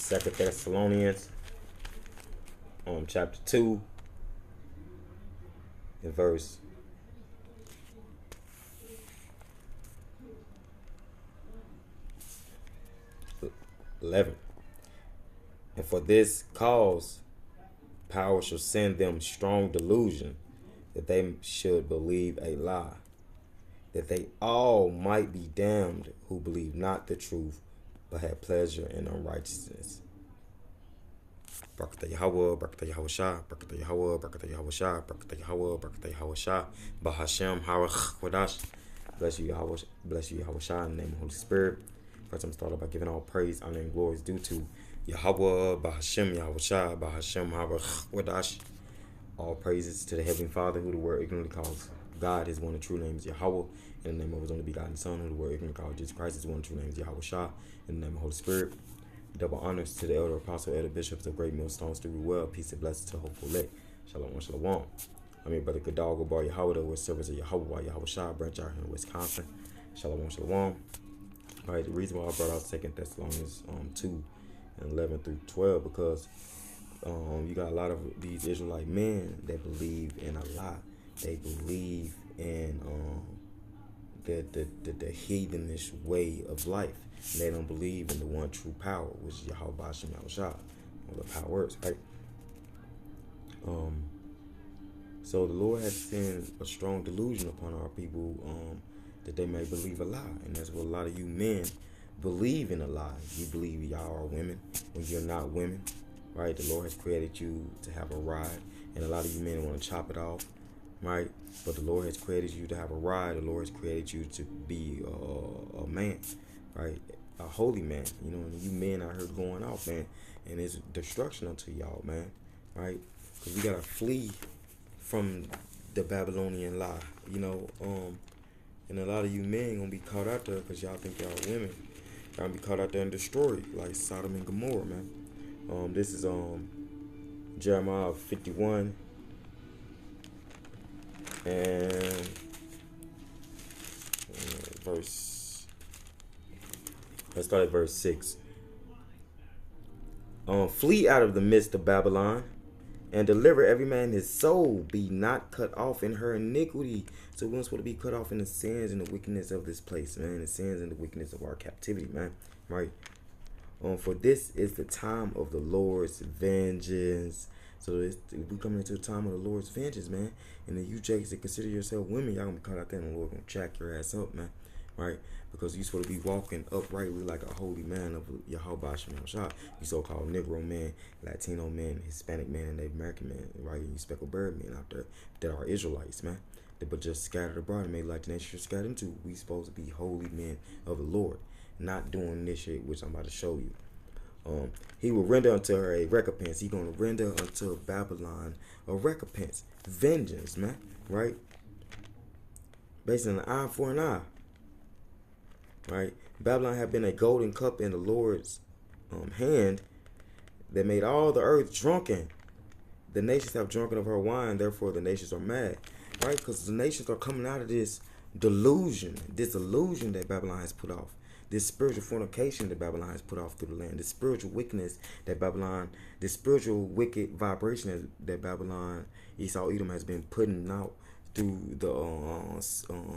2 Thessalonians, chapter 2, and verse 11. And for this cause, power shall send them strong delusion, that they should believe a lie, that they all might be damned who believe not the truth, but had pleasure in unrighteousness. Barakatah Yahweh, Barakatah Yahushua, Barakatah Yahweh, Barakatah Yahushua, Barakatah Yahweh, Barakatah Yahushua, Bahashem, Harach, Wadash. Bless you, Yahweh, bless you, Yahushua, in the name of the Holy Spirit. First, I'm started by giving all praise, honor, and glory is due to Yahweh, Bahashem, Yahushua, Bahashem, Harach, Wadash. All praises to the Heavenly Father, who the word ignorantly calls God. His one and true name is Yahweh. In the name of his only begotten Son, who the word ignorantly calls Jesus Christ. His one and true name is Yahushua. In the name of the Holy Spirit. Double honors to the elder apostle, elder bishops of great millstones to be well. Peace and blessings to hopeful elect. Shalom, shalom. I'm your brother Gadal Bar Yahweh, with servants of Yahweh, Yahushua, branch out here in Wisconsin. Shalom, shalom. All right, the reason why I brought out 2 Thessalonians 2 and 11 through 12, because you got a lot of these Israelite men that believe in a lie. They believe in the heathenish way of life. And they don't believe in the one true power, which is Yahweh Hashem Yahushua. All the power works, right? So the Lord has sent a strong delusion upon our people that they may believe a lie. And that's what a lot of you men believe in a lie. You believe y'all are women when you're not women, right? The Lord has created you to have a ride, and a lot of you men want to chop it off, right? But the Lord has created you to have a ride. The Lord has created you to be a man, right? A holy man. You know, and you men out here going off, man, and it's destruction unto y'all, man, right? Because we gotta flee from the Babylonian lie, you know. And a lot of you men gonna be caught out there because y'all think y'all women. Y'all gonna be caught out there and destroyed like Sodom and Gomorrah, man. This is Jeremiah 51 and let's start at verse 6. Flee out of the midst of Babylon, and deliver every man his soul, be not cut off in her iniquity. So we're supposed to be cut off in the sins and the wickedness of this place, man. The sins and the wickedness of our captivity, man. Right? For this is the time of the Lord's vengeance. So we coming into the time of the Lord's vengeance, man. And then you jakes that consider yourself women, y'all gonna be caught out there and the Lord gonna jack your ass up, man. Right? Because you're supposed to be walking uprightly like a holy man of Yahweh Hashem Yahushua. You so-called Negro man, Latino man, Hispanic man, and Native American man, right? And you speckled bird men out there that are Israelites, man. But just scattered abroad and made like the nation scattered into. We supposed to be holy men of the Lord, not doing this shit which I'm about to show you. He will render unto her a recompense. He gonna render unto Babylon a recompense, vengeance, man, right? Based on an eye for an eye, right? Babylon had been a golden cup in the Lord's hand that made all the earth drunken. The nations have drunken of her wine, therefore the nations are mad, right? Because the nations are coming out of this illusion that Babylon has put off. This spiritual fornication that Babylon has put off through the land. This spiritual wickedness that Babylon, this spiritual wicked vibration that Babylon, Esau, Edom has been putting out through the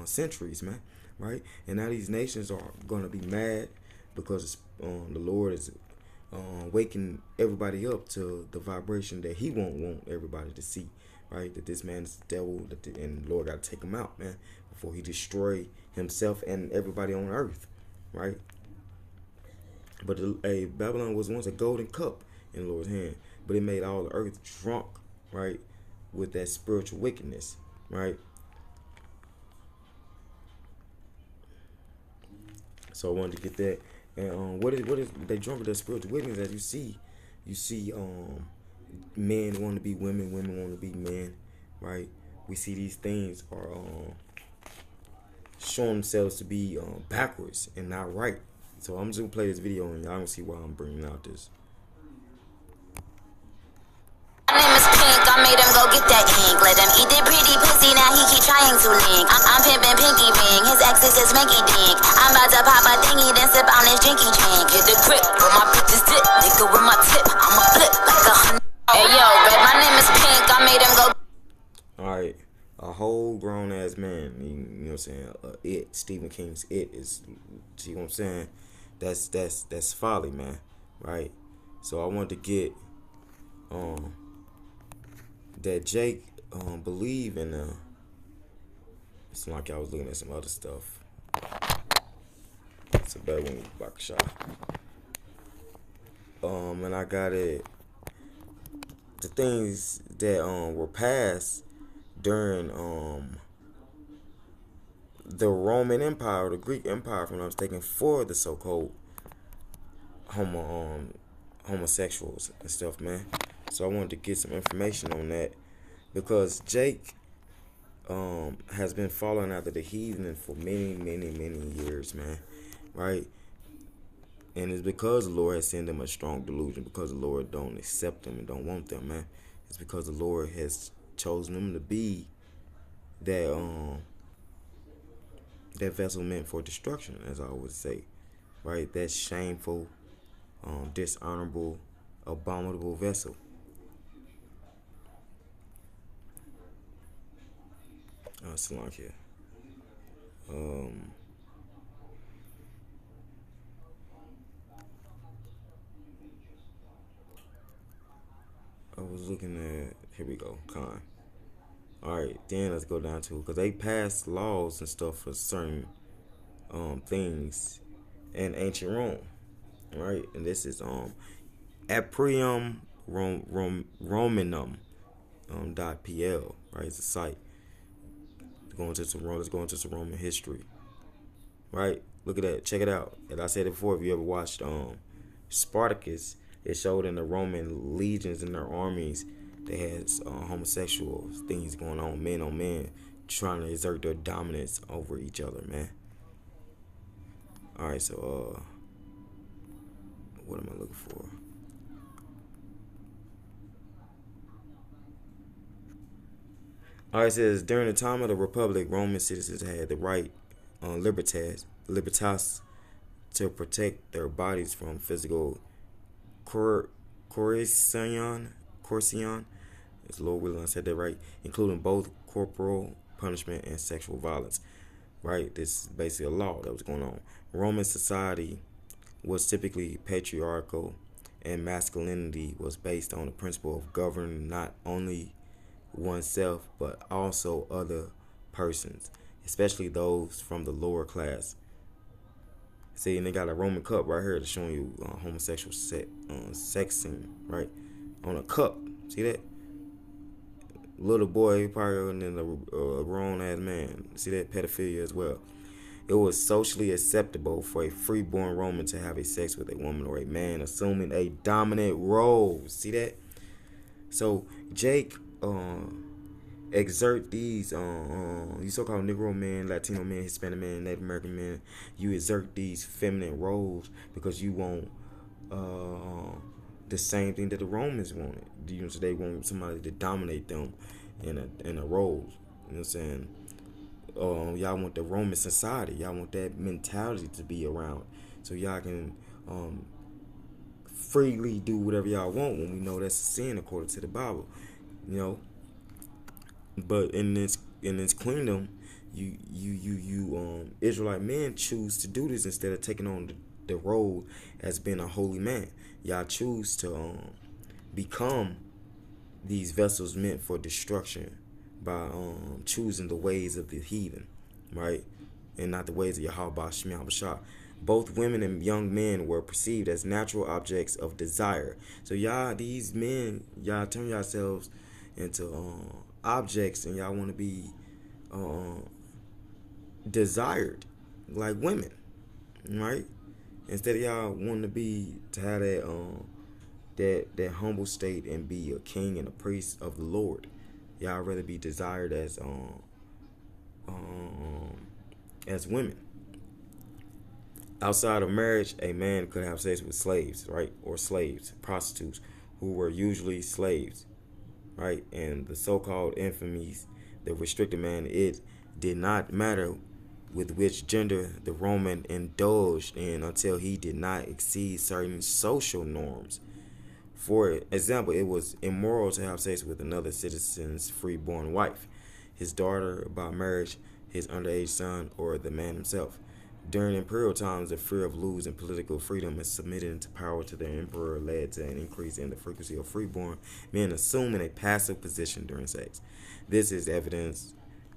centuries, man. Right? And now these nations are going to be mad because the Lord is waking everybody up to the vibration that he won't want everybody to see. Right? That this man is the devil, and the Lord got to take him out, man, before he destroy himself and everybody on earth. Right? But Babylon was once a golden cup in the Lord's hand, but it made all the earth drunk, right, with that spiritual wickedness, right? So I wanted to get that. And what is they drunk with that spiritual wickedness? As you see men want to be women, women want to be men, right? We see these things are showing themselves to be backwards and not right. So I'm just gonna play this video and y'all gonna see why I'm bringing out this. My name is Pink, I made him go get that ink. Let him eat that pretty pussy, now he keep trying ring too link. I'm pimpin' pinky ring, his ex is his minky dink. I'm about to pop a thingy, then sip on this drinky drink. Get the grip, with my bitches dip, nigga with my tip. I'ma flip like a hundred. Hey yo, babe, my name is Pink, I made him go. Alright, a whole grown ass man, you know what I'm saying? Stephen King's It is, see what I'm saying? That's folly, man, right? So I want to get that Jake believe in it's like I was looking at some other stuff. It's a better one, Bakasha. And I got it. The things that were passed during the Roman Empire, or the Greek Empire, if I'm not mistaken, for the so-called homosexuals and stuff, man. So I wanted to get some information on that because Jake has been following after the heathen for many years, man, right? And it's because the Lord has sent them a strong delusion, because the Lord don't accept them and don't want them, man. It's because the Lord has chosen them to be that vessel meant for destruction, as I always say, right? That shameful, dishonorable, abominable vessel. So long here. I was looking at, here we go, Con. Alright, then let's go down to, because they passed laws and stuff for certain things in ancient Rome, right? And this is Aprium Romanum .pl, right? It's a site. Let's go into some Roman history, right? Look at that, check it out. And I said it before, if you ever watched Spartacus, it showed in the Roman legions and their armies, they had homosexual things going on men, trying to exert their dominance over each other, man. Alright, so what am I looking for? Alright, it says during the time of the Republic, Roman citizens had the right, libertas, to protect their bodies from physical coercion, as Lord willing I said that right, including both corporal punishment and sexual violence. Right, this is basically a law that was going on. Roman society was typically patriarchal, and masculinity was based on the principle of governing not only oneself but also other persons, especially those from the lower class. See, and they got a Roman cup right here to showing you homosexual sex scene, right? On a cup. See that? Little boy, probably, and then a grown-ass man. See that? Pedophilia as well. It was socially acceptable for a freeborn Roman to have a sex with a woman or a man, assuming a dominant role. See that? So, Jake exert these you so-called Negro men, Latino men, Hispanic men, Native American men. You exert these feminine roles because you want the same thing that the Romans wanted. You know, so they want somebody to dominate them in a role. You know what I'm saying? Y'all want the Roman society. Y'all want that mentality to be around, so y'all can freely do whatever y'all want. When we know that's a sin according to the Bible, you know. But in this kingdom, you Israelite men choose to do this instead of taking on the role as being a holy man. Y'all choose to become these vessels meant for destruction by choosing the ways of the heathen, right, and not the ways of Yahweh Shema Bashar. Both women and young men were perceived as natural objects of desire. So these men, y'all turn yourselves into objects, and y'all want to be desired like women, right? Instead of y'all wanting to have that humble state and be a king and a priest of the Lord, y'all rather be desired as women. Outside of marriage, a man could have sex with slaves, right, or slaves, prostitutes, who were usually slaves, right, and the so-called infamies the restricted man, it did not matter with which gender the Roman indulged in until he did not exceed certain social norms. For example, it was immoral to have sex with another citizen's freeborn wife, his daughter by marriage, his underage son, or the man himself. During imperial times, the fear of losing political freedom and submitting to power to the emperor led to an increase in the frequency of freeborn men assuming a passive position during sex. This is evidenced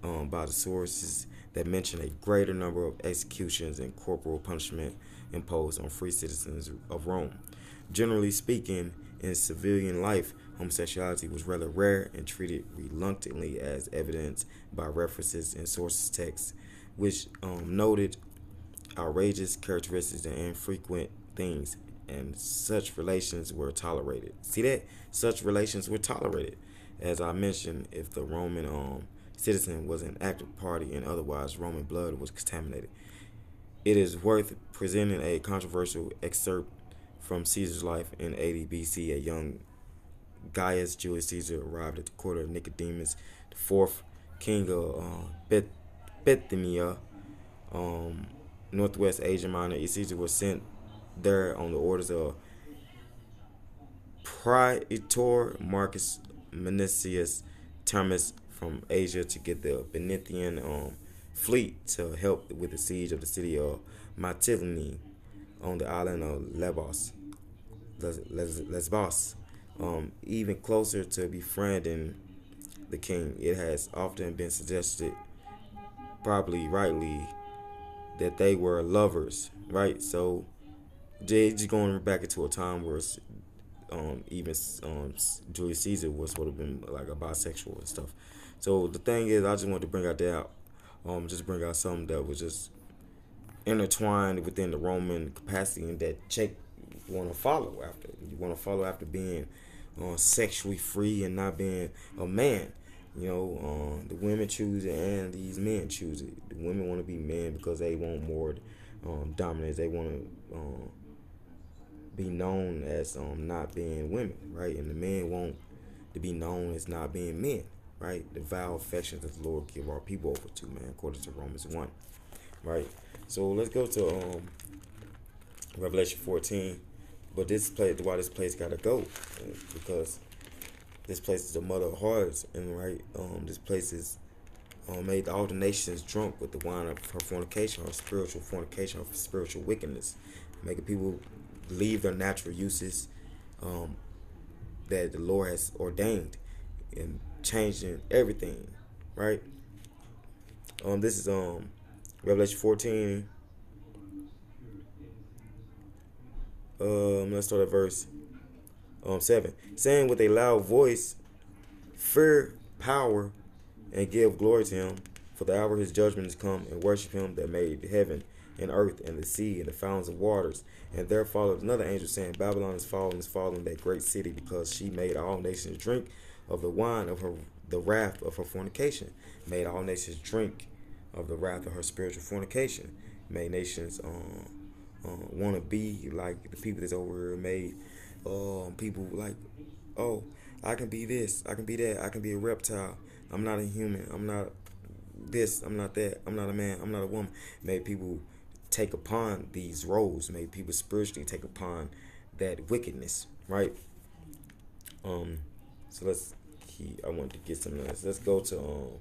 by the sources that mention a greater number of executions and corporal punishment imposed on free citizens of Rome. Generally speaking, in civilian life, homosexuality was rather rare and treated reluctantly, as evidenced by references in sources texts, which noted outrageous characteristics and infrequent things, and such relations were tolerated. See that? Such relations were tolerated. As I mentioned, if the Roman citizen was an active party and otherwise Roman blood was contaminated. It is worth presenting a controversial excerpt from Caesar's life in 80 BC. A young Gaius Julius Caesar arrived at the court of Nicodemus, the fourth king of Bithynia, Northwest Asia Minor. Caesar was sent there on the orders of Praetor Marcus Manicius Terminus from Asia to get the Benithian fleet to help with the siege of the city of Mytilene on the island of Lesbos. Even closer to befriending the king, it has often been suggested, probably rightly, that they were lovers, right? So just going back into a time where even Julius Caesar was would have been like a bisexual and stuff. So the thing is, I just wanted to bring out that, just bring out something that was just intertwined within the Roman capacity, and that check want to follow after. You want to follow after being sexually free and not being a man. You know, the women choose it and these men choose it. The women want to be men because they want more dominance. They want to be known as not being women, right? And the men want to be known as not being men, right? The vow affections that the Lord give our people over to, man, according to Romans 1, right? So let's go to Revelation 14. But this place, why this place gotta go, because this place is the mother of harlots, and right, this place is made all the nations drunk with the wine of her fornication, her spiritual fornication, her spiritual wickedness, making people leave their natural uses that the Lord has ordained, and changing everything, right? This is Revelation 14. Let's start at verse 7. Saying with a loud voice, fear, power, and give glory to him, for the hour of his judgment is come, and worship him that made heaven and earth and the sea and the fountains of waters. And there followed another angel saying, Babylon is fallen, that great city, because she made all nations drink of the wine of the wrath of her fornication. Made all nations drink of the wrath of her spiritual fornication. Made nations want to be like the people that's over here. Made people like, oh, I can be this, I can be that, I can be a reptile, I'm not a human, I'm not this, I'm not that, I'm not a man, I'm not a woman. Made people take upon these roles. Made people spiritually take upon that wickedness, right? So I want to get some of this. Let's go to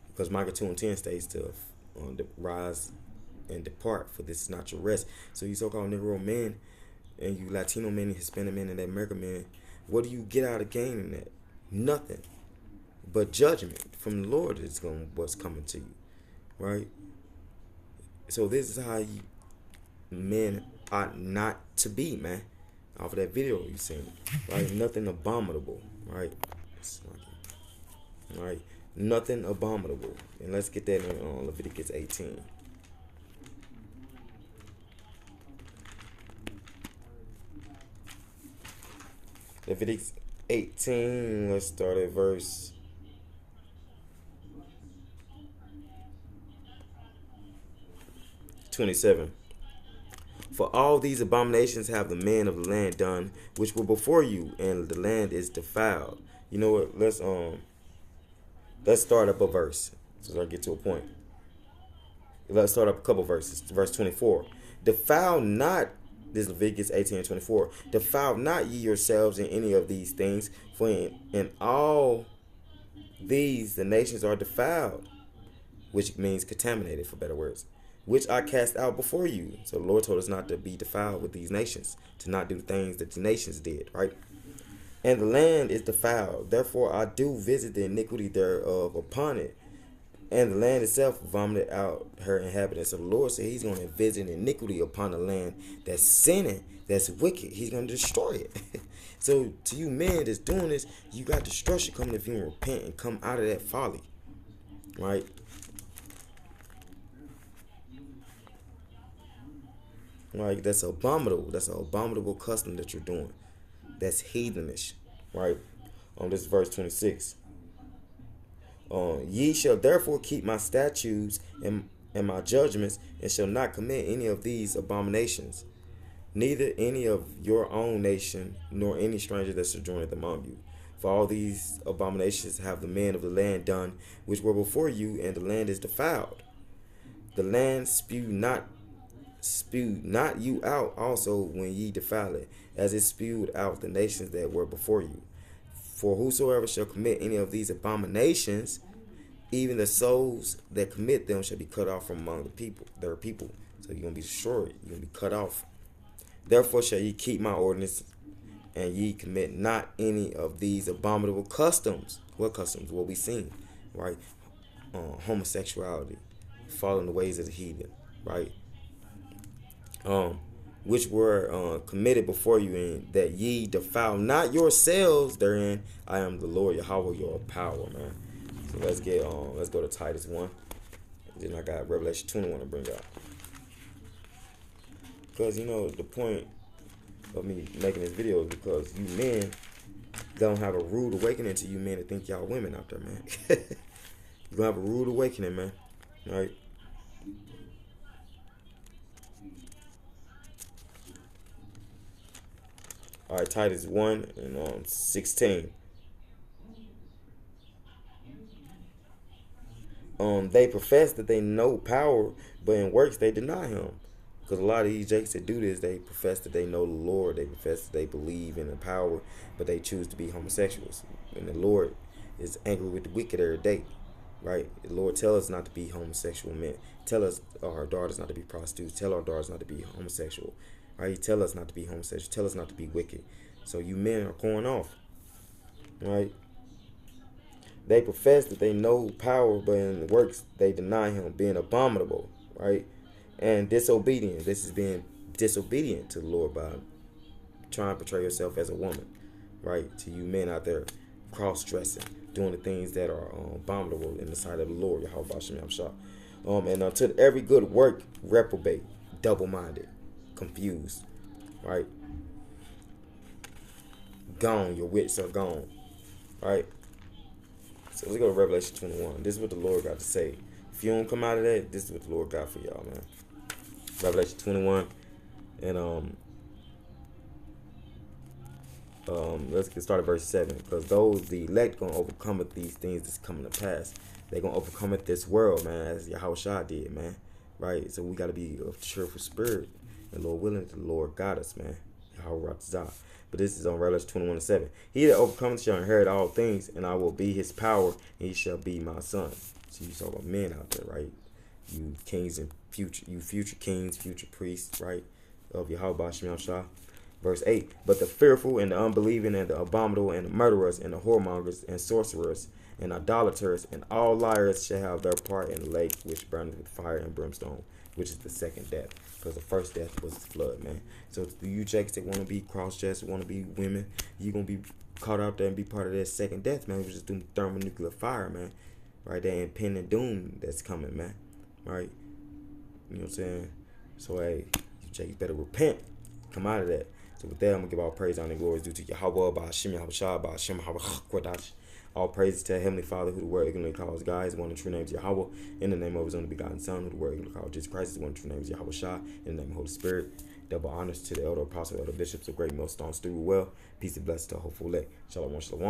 because Micah 2:10 states to rise and depart, for this is not your rest. So you so-called Negro men, and you Latino men, and Hispanic men, and American men, what do you get out of gaining that? Nothing but judgment from the Lord is what's coming to you, right? So this is how men ought not to be, man. Off of that video you seen, right? Nothing abominable, right? Right? Nothing abominable. And let's get that in Leviticus 18. Leviticus 18, let's start at verse 27. For all these abominations have the men of the land done, which were before you, and the land is defiled. You know what? Let's start up a verse so I get to a point. Let's start up a couple verses. Verse 24. Defile not, this is Leviticus 18:24. Defile not ye yourselves in any of these things, for in all these the nations are defiled, which means contaminated, for better words, which I cast out before you. So the Lord told us not to be defiled with these nations, to not do things that the nations did, right? And the land is defiled, therefore I do visit the iniquity thereof upon it. And the land itself vomited out her inhabitants. So the Lord said he's going to visit iniquity upon the land that's sinning, that's wicked. He's going to destroy it. So to you men that's doing this, you got destruction coming if you don't repent and come out of that folly. Right? Right? That's abominable. That's an abominable custom that you're doing. That's heathenish. Right? This is verse 26. Ye shall therefore keep my statutes and my judgments, and shall not commit any of these abominations, neither any of your own nation, nor any stranger that sojourneth among you. For all these abominations have the men of the land done, which were before you, and the land is defiled. The land spew not you out also when ye defile it, as it spewed out the nations that were before you. For whosoever shall commit any of these abominations, even the souls that commit them shall be cut off from among the people, their people. So you're going to be destroyed. You're going to be cut off. Therefore shall ye keep my ordinance, and ye commit not any of these abominable customs. What customs? What we seen, right? Homosexuality, following the ways of the heathen, right? Which were committed before you, and that ye defile not yourselves therein. I am the Lord Yahweh, your power, man. So let's go to Titus 1. Then I got Revelation 21 to bring out. Because the point of me making this video is because you men don't have a rude awakening to you men that think y'all women out there, man. You're gonna have a rude awakening, man. All right. All right, Titus 1 and 16. They profess that they know power, but in works they deny him. Because a lot of these jakes that do this, they profess that they know the Lord. They profess that they believe in the power, but they choose to be homosexuals. And the Lord is angry with the wicked every day, right? The Lord tell us not to be homosexual men. Tell us our daughters not to be prostitutes. Tell our daughters not to be homosexual. Right? He tell us not to be homosexual. Tell us not to be wicked. So you men are going off. Right? They profess that they know power, but in works they deny him, being abominable. Right? And disobedient. This is being disobedient to the Lord by trying to portray yourself as a woman. Right? To you men out there cross-dressing, doing the things that are abominable in the sight of the Lord. Yahweh. And to every good work reprobate, double-minded, confused, right? Gone, your wits are gone, right? So let's go to Revelation 21. This is what the Lord got to say. If you don't come out of that, this is what the Lord got for y'all, man. Revelation 21, and let's get started verse 7. Because the elect gonna overcome it, these things that's coming to pass. They're gonna overcome it this world, man, as Yahweh did, man. Right? So we gotta be of cheerful spirit. And Lord willing, the Lord got us, man. But this is on Revelation 21 and 7. He that overcometh shall inherit all things, and I will be his power, and he shall be my son. So you talk about men out there, right? You kings and future kings, future priests, right? Of Yahweh Shem Shah. Verse 8. But the fearful and the unbelieving and the abominable and the murderers and the whoremongers and sorcerers and idolaters and all liars shall have their part in the lake which burneth with fire and brimstone, which is the second death. Because the first death was the flood, man. So to you jakes that want to be cross-dressed, want to be women, you're going to be caught out there and be part of that second death, man. Which is doing thermonuclear fire, man. Right there, impending doom that's coming, man. Right? You know what I'm saying? So, hey, you jakes better repent. Come out of that. So with that, I'm going to give all praise, honor, and glory due to Yahweh, by Hashem, Yahweh Shah, by Hashem, Yahweh Kodash. All praises to Heavenly Father, who the word ignorantly calls God, is one of the true names Yahweh, in the name of his only begotten Son, who the word ignorantly calls Jesus Christ, is one of the true names Yahweh Shah, in the name of the Holy Spirit. Double honors to the elder apostle, elder bishops of great millstones, do well. Peace and blessings to a hopeful elect. Shalom, shalom.